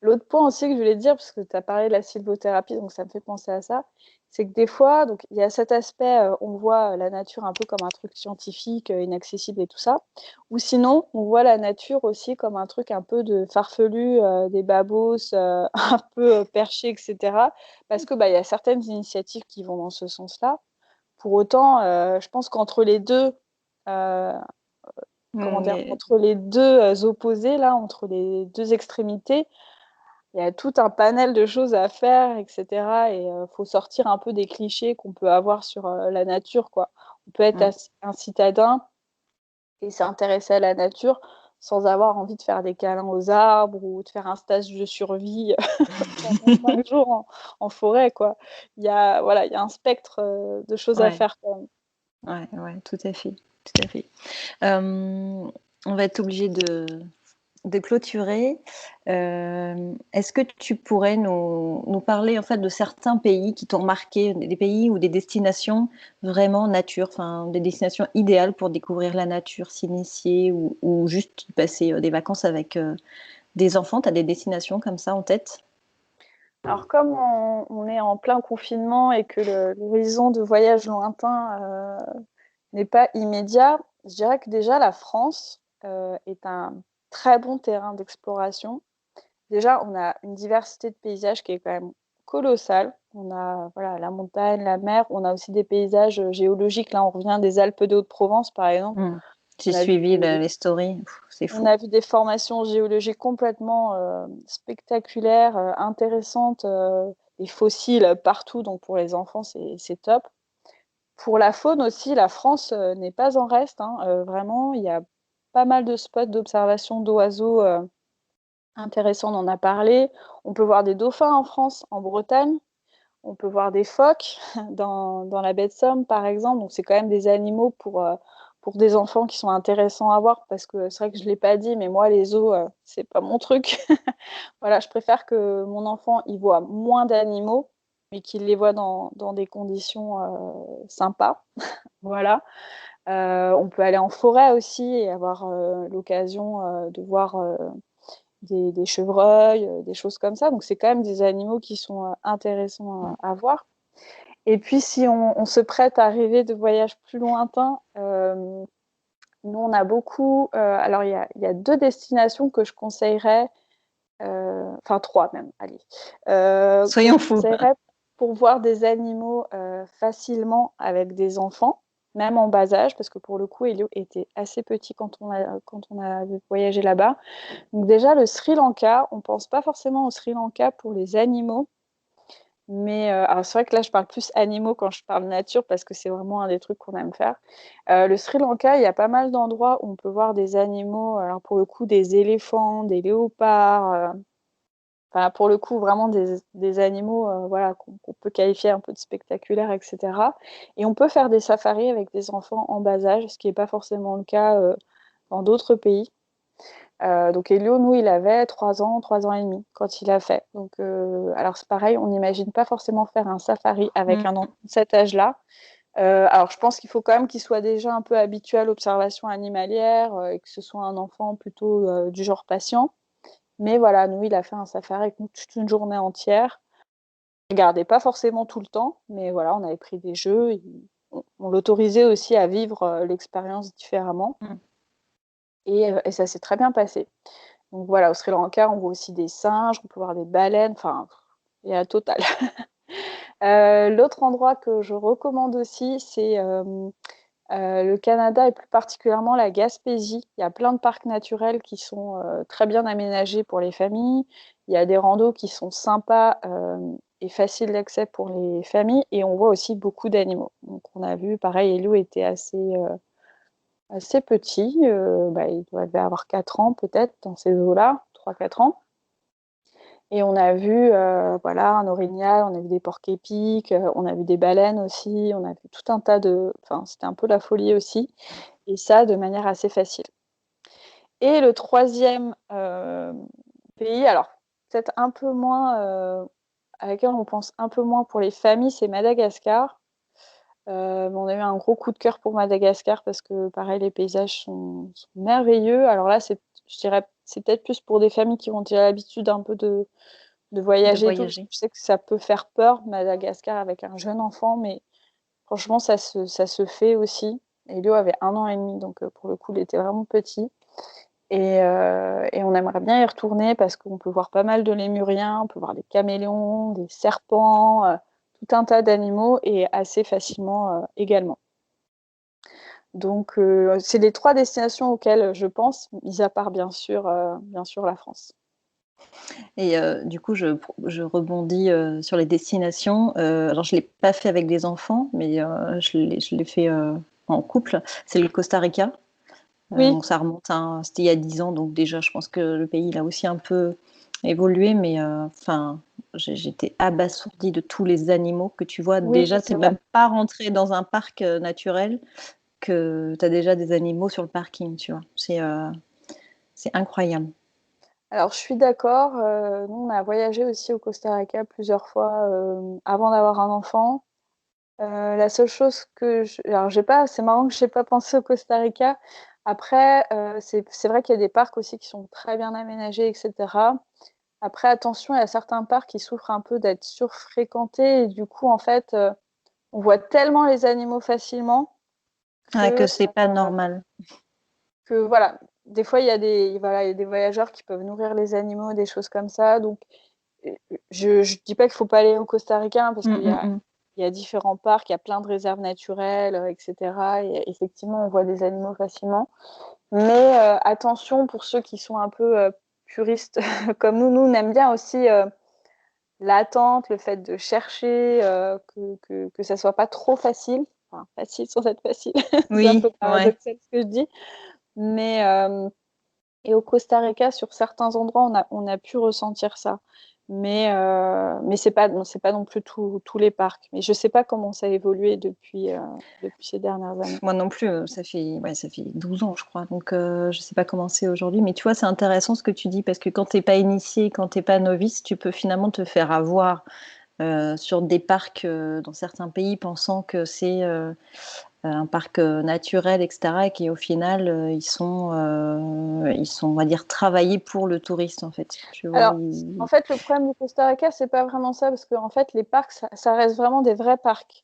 l'autre point aussi que je voulais dire, parce que tu as parlé de la sylvothérapie, donc ça me fait penser à ça, c'est que des fois, donc il y a cet aspect, on voit la nature un peu comme un truc scientifique, inaccessible et tout ça, ou sinon, on voit la nature aussi comme un truc un peu de farfelu, des babos, un peu perché, etc. Parce que bah, il y a certaines initiatives qui vont dans ce sens-là. Pour autant, je pense qu'entre les deux, euh, comment Mm, dire, entre les deux opposés, là, entre les deux extrémités, il y a tout un panel de choses à faire, etc. Et faut sortir un peu des clichés qu'on peut avoir sur la nature, quoi. On peut être mm. un citadin et s'intéresser à la nature sans avoir envie de faire des câlins aux arbres ou de faire un stage de survie pendant 5 jours en forêt, quoi. Voilà, il y a un spectre de choses à Ouais, faire, quand même. ouais, ouais, tout à fait, tout à fait. On va être obligé de clôturer. Est-ce que tu pourrais nous parler en fait de certains pays qui t'ont marqué, des pays ou des destinations vraiment nature, enfin des destinations idéales pour découvrir la nature, s'initier ou juste passer des vacances avec des enfants? Tu as des destinations comme ça en tête? Alors, comme on est en plein confinement et que l'horizon de voyage lointain n'est pas immédiat, je dirais que déjà la France est un très bon terrain d'exploration. Déjà, on a une diversité de paysages qui est quand même colossale. On a voilà, la montagne, la mer, on a aussi des paysages géologiques. Là, on revient des Alpes de Haute-Provence, par exemple. Hmm. J'ai On a vu suivi les stories, c'est on fou. a vu des formations géologiques complètement spectaculaires, intéressantes, des fossiles partout. Donc pour les enfants, c'est top. Pour la faune aussi, la France n'est pas en reste, hein. Vraiment, il y a pas mal de spots d'observation d'oiseaux intéressants, on en a parlé. On peut voir des dauphins en France, en Bretagne. On peut voir des phoques dans la baie de Somme, par exemple. Donc, c'est quand même des animaux pour des enfants qui sont intéressants à voir parce que c'est vrai que je ne l'ai pas dit, mais moi, les zoos, c'est pas mon truc. Voilà, je préfère que mon enfant y voit moins d'animaux, mais qu'ils les voient dans des conditions sympas. Voilà. On peut aller en forêt aussi et avoir l'occasion de voir des chevreuils, des choses comme ça. Donc c'est quand même des animaux qui sont intéressants à voir. Et puis si on se prête à rêver de voyages plus lointains, nous on a beaucoup. Alors il y a 2 destinations que je conseillerais, enfin 3 même, allez, que je Soyons fous. conseillerais pour voir des animaux facilement avec des enfants, même en bas âge, parce que pour le coup, Elio était assez petit quand on a voyagé là-bas. Donc déjà, le Sri Lanka, on ne pense pas forcément au Sri Lanka pour les animaux, mais alors c'est vrai que là, je parle plus animaux quand je parle nature, parce que c'est vraiment un des trucs qu'on aime faire. Le Sri Lanka, il y a pas mal d'endroits où on peut voir des animaux, alors pour le coup, des éléphants, des léopards, enfin, pour le coup, vraiment des animaux voilà, qu'on peut qualifier un peu de spectaculaires, etc. Et on peut faire des safaris avec des enfants en bas âge, ce qui n'est pas forcément le cas dans d'autres pays. Donc Elio, nous, il avait 3 ans et demi quand il a fait. Donc, alors c'est pareil, on n'imagine pas forcément faire un safari avec un enfant de cet âge-là. Alors je pense qu'il faut quand même qu'il soit déjà un peu habitué à l'observation animalière et que ce soit un enfant plutôt du genre patient. Mais voilà, nous, il a fait un safari avec nous toute une journée entière. On ne regardait pas forcément tout le temps, mais voilà, on avait pris des jeux. Et on l'autorisait aussi à vivre l'expérience différemment. Et ça s'est très bien passé. Donc voilà, au Sri Lanka, on voit aussi des singes, on peut voir des baleines, enfin, il y a la totale. L'autre endroit que je recommande aussi, c'est le Canada et plus particulièrement la Gaspésie. Il y a plein de parcs naturels qui sont très bien aménagés pour les familles. Il y a des randos qui sont sympas et faciles d'accès pour les familles. Et on voit aussi beaucoup d'animaux. Donc on a vu, pareil, Elou était assez petit. Il devait avoir 4 ans peut-être dans ces eaux-là, 3-4 ans. Et on a vu voilà, un orignal, on a vu des porcs-épics, on a vu des baleines aussi, on a vu tout un tas de... Enfin, c'était un peu la folie aussi. Et ça, de manière assez facile. Et le troisième pays, alors peut-être un peu moins, à laquelle on pense un peu moins pour les familles, c'est Madagascar. On a eu un gros coup de cœur pour Madagascar parce que, pareil, les paysages sont merveilleux. Alors là, je dirais, c'est peut-être plus pour des familles qui ont déjà l'habitude un peu de voyager et tout, parce que je sais que ça peut faire peur, Madagascar, avec un jeune enfant, mais franchement, ça se fait aussi. Elio avait 1 an et demi, donc pour le coup, il était vraiment petit. Et on aimerait bien y retourner parce qu'on peut voir pas mal de lémuriens, on peut voir des caméléons, des serpents, tout un tas d'animaux et assez facilement également. Donc, c'est les 3 destinations auxquelles je pense, mis à part bien sûr la France. Et du coup, je rebondis sur les destinations. Alors, je ne l'ai pas fait avec des enfants, mais je l'ai fait en couple. C'est le Costa Rica. Oui. Donc, ça remonte c'était il y a 10 ans. Donc, déjà, je pense que le pays, il a aussi un peu évolué. Mais j'étais abasourdie de tous les animaux que tu vois. Oui, Déjà, tu n'es même pas rentré dans un parc naturel que tu as déjà des animaux sur le parking, tu vois. C'est incroyable. Alors, je suis d'accord. Nous, on a voyagé aussi au Costa Rica plusieurs fois avant d'avoir un enfant. La seule chose alors, c'est marrant que je n'ai pas pensé au Costa Rica. Après, c'est vrai qu'il y a des parcs aussi qui sont très bien aménagés, etc. Après, attention, il y a certains parcs qui souffrent un peu d'être surfréquentés. Et du coup, en fait, on voit tellement les animaux facilement Que c'est pas normal. Que voilà, des fois, il y a des voyageurs qui peuvent nourrir les animaux, des choses comme ça. Donc, je ne dis pas qu'il ne faut pas aller au Costa Rica, parce qu'il y a différents parcs, il y a plein de réserves naturelles, etc. Et effectivement, on voit des animaux facilement. Mais attention, pour ceux qui sont un peu puristes comme nous, on aime bien aussi l'attente, le fait de chercher, que ça ne soit pas trop facile. Enfin, facile sans être facile. C'est un peu paradoxal ce que je dis. Mais et au Costa Rica, sur certains endroits, on a pu ressentir ça. Mais c'est pas non plus tous les parcs. Mais je sais pas comment ça a évolué depuis ces dernières années. Moi non plus, ça fait 12 ans, je crois. Donc, je sais pas comment c'est aujourd'hui. Mais tu vois, c'est intéressant ce que tu dis, parce que quand tu n'es pas initié, quand tu n'es pas novice, tu peux finalement te faire avoir sur des parcs dans certains pays, pensant que c'est un parc naturel, etc., et qui au final, ils sont, on va dire, travaillés pour le touriste, en fait. Tu vois, Alors, en fait, le problème du Costa Rica, c'est pas vraiment ça, parce que en fait, les parcs, ça reste vraiment des vrais parcs.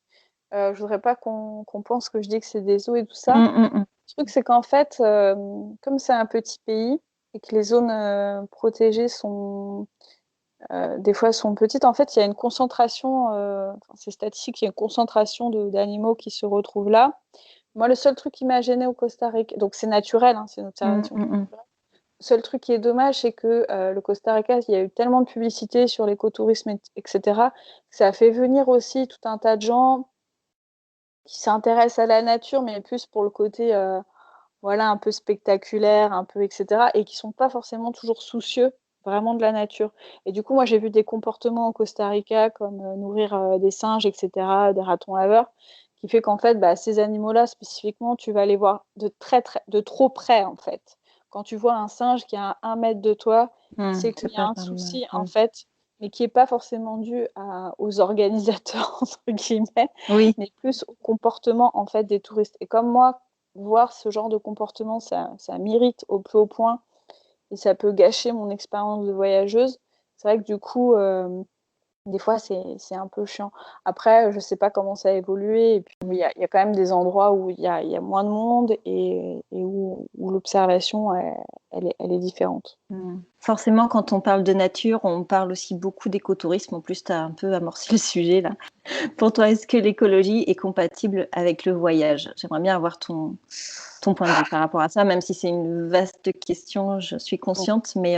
Je voudrais pas qu'on pense que je dis que c'est des zoos et tout ça. Le truc, c'est qu'en fait, comme c'est un petit pays et que les zones protégées sont des fois sont petites, en fait, il y a une concentration, c'est statistique, il y a une concentration d'animaux qui se retrouvent là. Moi, le seul truc qui m'a gêné au Costa Rica, donc c'est naturel, hein, c'est une observation naturelle. Le seul truc qui est dommage, c'est que le Costa Rica, il y a eu tellement de publicité sur l'écotourisme, etc., que ça a fait venir aussi tout un tas de gens qui s'intéressent à la nature, mais plus pour le côté voilà, un peu spectaculaire, un peu, etc., et qui sont pas forcément toujours soucieux vraiment de la nature. Et du coup, moi, j'ai vu des comportements au Costa Rica, comme nourrir des singes, etc., des ratons laveurs, qui fait qu'en fait, bah, ces animaux-là, spécifiquement, tu vas les voir de trop près, en fait. Quand tu vois un singe qui est à 1 mètre de toi, c'est qu'il y a un souci, en fait, mais qui n'est pas forcément dû aux organisateurs, entre guillemets, Oui. mais plus au comportement, en fait, des touristes. Et comme moi, voir ce genre de comportement, ça m'irrite au plus haut point et ça peut gâcher mon expérience de voyageuse. C'est vrai que du coup, des fois, c'est un peu chiant. Après, je sais pas comment ça a évolué. Et puis, il y a quand même des endroits où il y a moins de monde et où l'observation, elle est différente. Forcément, quand on parle de nature, on parle aussi beaucoup d'écotourisme. En plus, tu as un peu amorcé le sujet là. Pour toi, est-ce que l'écologie est compatible avec le voyage? J'aimerais bien avoir ton point de vue par rapport à ça, même si c'est une vaste question, je suis consciente, mais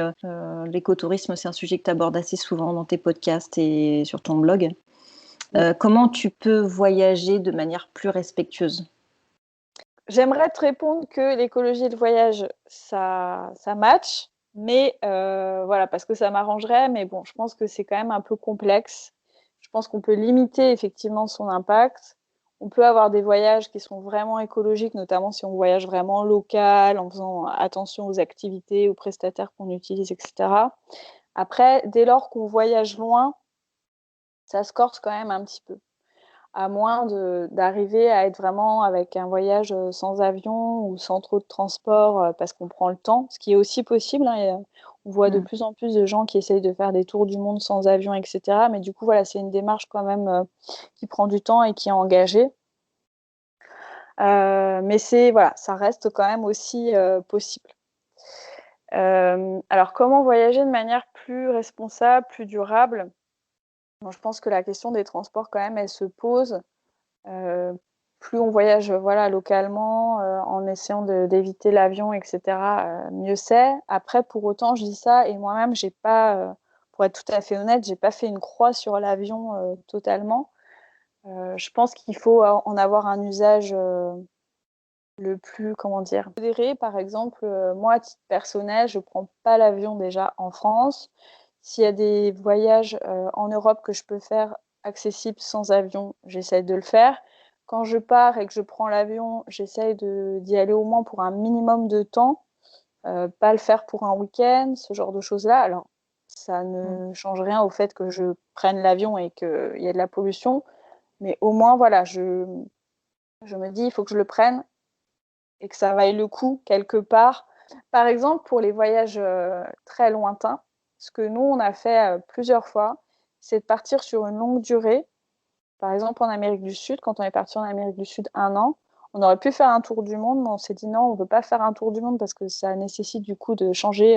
l'écotourisme, c'est un sujet que tu abordes assez souvent dans tes podcasts et sur ton blog. Comment tu peux voyager de manière plus respectueuse? J'aimerais te répondre que l'écologie et le voyage, ça match, mais voilà, parce que ça m'arrangerait, mais bon, je pense que c'est quand même un peu complexe. Je pense qu'on peut limiter effectivement son impact. On peut avoir des voyages qui sont vraiment écologiques, notamment si on voyage vraiment local, en faisant attention aux activités, aux prestataires qu'on utilise, etc. Après, dès lors qu'on voyage loin, ça se corse quand même un petit peu, à moins d'arriver à être vraiment avec un voyage sans avion ou sans trop de transport parce qu'on prend le temps, ce qui est aussi possible, hein, et, on voit de plus en plus de gens qui essayent de faire des tours du monde sans avion, etc. Mais du coup, voilà, c'est une démarche quand même qui prend du temps et qui est engagée. Mais voilà, ça reste quand même aussi possible. Alors, comment voyager de manière plus responsable, plus durable? Bon, je pense que la question des transports, quand même, elle se pose. Plus on voyage voilà, localement, en essayant d'éviter l'avion, etc., mieux c'est. Après, pour autant, je dis ça, et moi-même, j'ai pas, pour être tout à fait honnête, j'ai pas fait une croix sur l'avion totalement. Je pense qu'il faut en avoir un usage le plus, comment dire, modéré. Par exemple, moi, à titre personnel, je prends pas l'avion déjà en France. S'il y a des voyages en Europe que je peux faire accessibles sans avion, j'essaie de le faire. Quand je pars et que je prends l'avion, j'essaie d'y aller au moins pour un minimum de temps, pas le faire pour un week-end, ce genre de choses-là. Alors, ça ne change rien au fait que je prenne l'avion et qu'il y ait de la pollution, mais au moins, voilà, je me dis, il faut que je le prenne et que ça vaille le coup quelque part. Par exemple, pour les voyages très lointains, ce que nous, on a fait plusieurs fois, c'est de partir sur une longue durée. Par exemple, en Amérique du Sud, quand on est parti en Amérique du Sud 1 an, on aurait pu faire un tour du monde, mais on s'est dit non, on ne veut pas faire un tour du monde parce que ça nécessite du coup de changer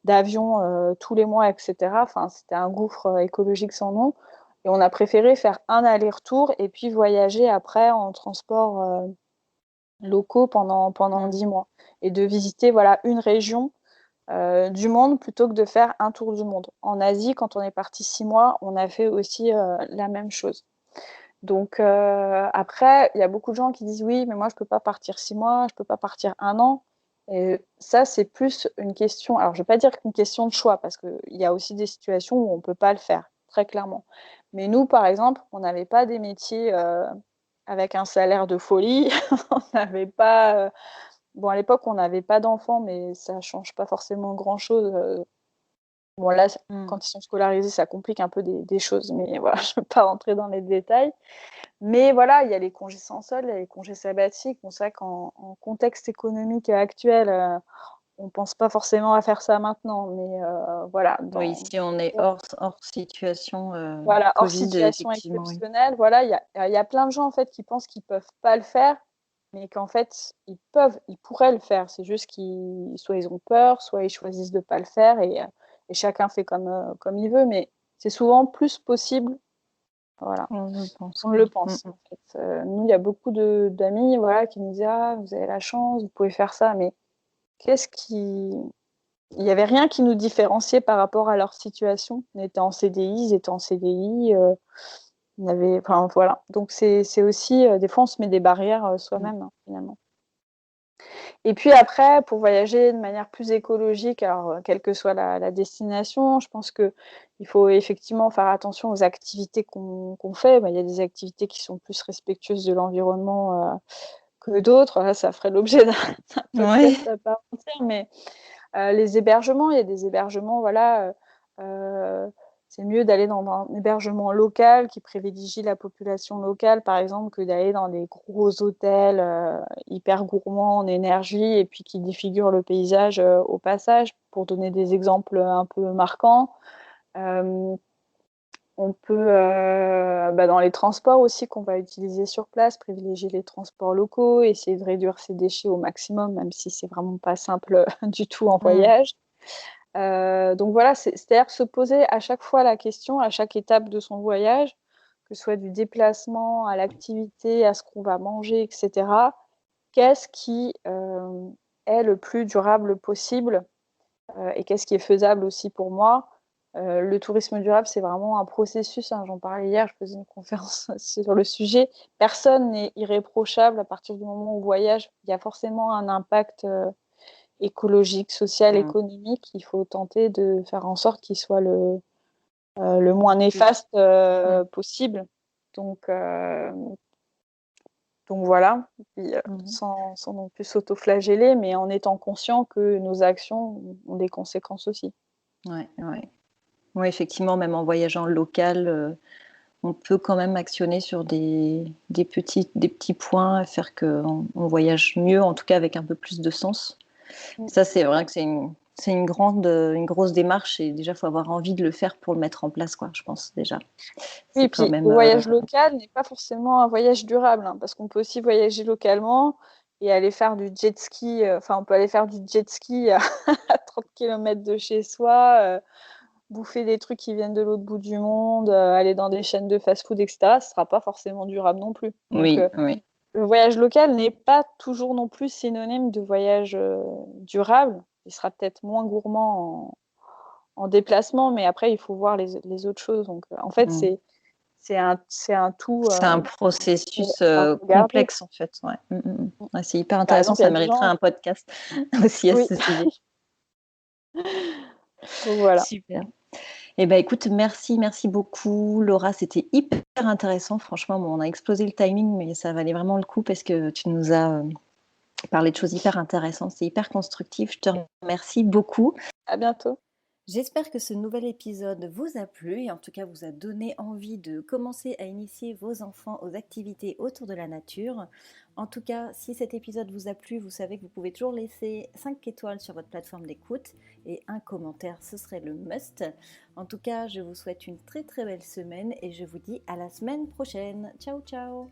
d'avion tous les mois, etc. Enfin, c'était un gouffre écologique sans nom. Et on a préféré faire un aller-retour et puis voyager après en transport locaux pendant 10 mois et de visiter voilà, une région du monde plutôt que de faire un tour du monde. En Asie, quand on est parti 6 mois, on a fait aussi la même chose. Donc après, il y a beaucoup de gens qui disent oui, mais moi je peux pas partir 6 mois, je peux pas partir 1 an. Et ça, c'est plus une question. Alors, je vais pas dire qu'une question de choix, parce qu'il y a aussi des situations où on peut pas le faire, très clairement. Mais nous, par exemple, on n'avait pas des métiers avec un salaire de folie. On n'avait pas. Bon, à l'époque, on n'avait pas d'enfants, mais ça change pas forcément grand-chose Bon là, Mmh. quand ils sont scolarisés, ça complique un peu des choses, mais voilà, je ne veux pas rentrer dans les détails. Mais voilà, il y a les congés sans solde, il y a les congés sabbatiques. Bon, c'est vrai qu'en contexte économique actuel, on pense pas forcément à faire ça maintenant, mais voilà, Oui, si on est hors situation, voilà, hors covid, situation effectivement, oui. exceptionnelle, voilà, il y a plein de gens, en fait, qui pensent qu'ils peuvent pas le faire, mais qu'en fait, ils pourraient le faire. C'est juste qu'ils soit ils ont peur, soit ils choisissent de pas le faire et chacun fait comme il veut, mais c'est souvent plus possible, voilà, On le pense, qu'on quoi. le Mmh pense, mh. en fait. Nous, il y a beaucoup d'amis, voilà, qui nous disent: «Ah, vous avez la chance, vous pouvez faire ça», mais qu'est-ce qui il y avait rien qui nous différenciait par rapport à leur situation. On était en CDI, ils étaient en CDI, on avait enfin voilà. Donc c'est aussi, des fois on se met des barrières, Mmh. soi-même, hein, finalement. Et puis après, pour voyager de manière plus écologique, alors, quelle que soit la destination, je pense qu'il faut effectivement faire attention aux activités qu'on fait. Bah, il y a des activités qui sont plus respectueuses de l'environnement, que d'autres. Là, ça ferait l'objet d'un Ouais. podcast à part entière, mais les hébergements, il y a des hébergements, voilà, c'est mieux d'aller dans un hébergement local qui privilégie la population locale, par exemple, que d'aller dans des gros hôtels, hyper gourmands en énergie et puis qui défigurent le paysage, au passage, pour donner des exemples, un peu marquants. Hem, on peut, bah, dans les transports aussi qu'on va utiliser sur place, privilégier les transports locaux, essayer de réduire ses déchets au maximum, même si c'est vraiment pas simple, du tout en Mmh. voyage. Donc voilà, c'est-à-dire se poser à chaque fois la question, à chaque étape de son voyage, que ce soit du déplacement à l'activité, à ce qu'on va manger et cetera. Qu'est-ce qui, est le plus durable possible, et qu'est-ce qui est faisable aussi pour moi? Le tourisme durable, c'est vraiment un processus, hein, j'en parlais hier, je faisais une conférence sur le sujet. Personne n'est irréprochable à partir du moment où on voyage. Il y a forcément un impact, écologique, social, Mmh. économique. Il faut tenter de faire en sorte qu'il soit le moins Plus néfaste, mmh. possible. Donc donc voilà, puis, Mmh. sans non plus s'autoflageller, mais en étant conscient que nos actions ont des conséquences aussi. Ouais, ouais. Ouais, effectivement, même en voyageant local, on peut quand même actionner sur des petits points, faire qu'on voyage mieux, en tout cas avec un peu plus de sens. Mmh. Ça, c'est vrai que une grosse démarche et déjà, il faut avoir envie de le faire pour le mettre en place, quoi, je pense déjà. Oui, C'est quand puis même, le voyage local n'est pas forcément un voyage durable, hein, parce qu'on peut aussi voyager localement et aller faire du jet ski, enfin, on peut aller faire du jet ski à à 30 kilomètres de chez soi, bouffer des trucs qui viennent de l'autre bout du monde, aller dans des chaînes de fast-food et cetera, ce sera pas forcément durable non plus. Donc oui, oui. le voyage local n'est pas toujours non plus synonyme de voyage, durable. Il sera peut-être moins gourmand en déplacement, mais après il faut voir les autres choses. Donc en fait, Mmh. c'est un tout, C'est un et processus, à regarder. complexe, en fait, ouais. Mmh, mmh, mmh. Mmh. Ouais, c'est hyper Par intéressant, exemple, il y ça a des mériterait gens un podcast aussi à oui, ce sujet. donc voilà. Super. Eh ben, écoute, merci, merci beaucoup Laura, c'était hyper intéressant. Franchement, bon, on a explosé le timing, mais ça valait vraiment le coup parce que tu nous as, parlé de choses hyper intéressantes. C'est hyper constructif. Je te remercie beaucoup. À bientôt. J'espère que ce nouvel épisode vous a plu et en tout cas vous a donné envie de commencer à initier vos enfants aux activités autour de la nature. En tout cas, si cet épisode vous a plu, vous savez que vous pouvez toujours laisser 5 étoiles sur votre plateforme d'écoute et un commentaire, ce serait le must. En tout cas, je vous souhaite une très très belle semaine et je vous dis à la semaine prochaine. Ciao ciao.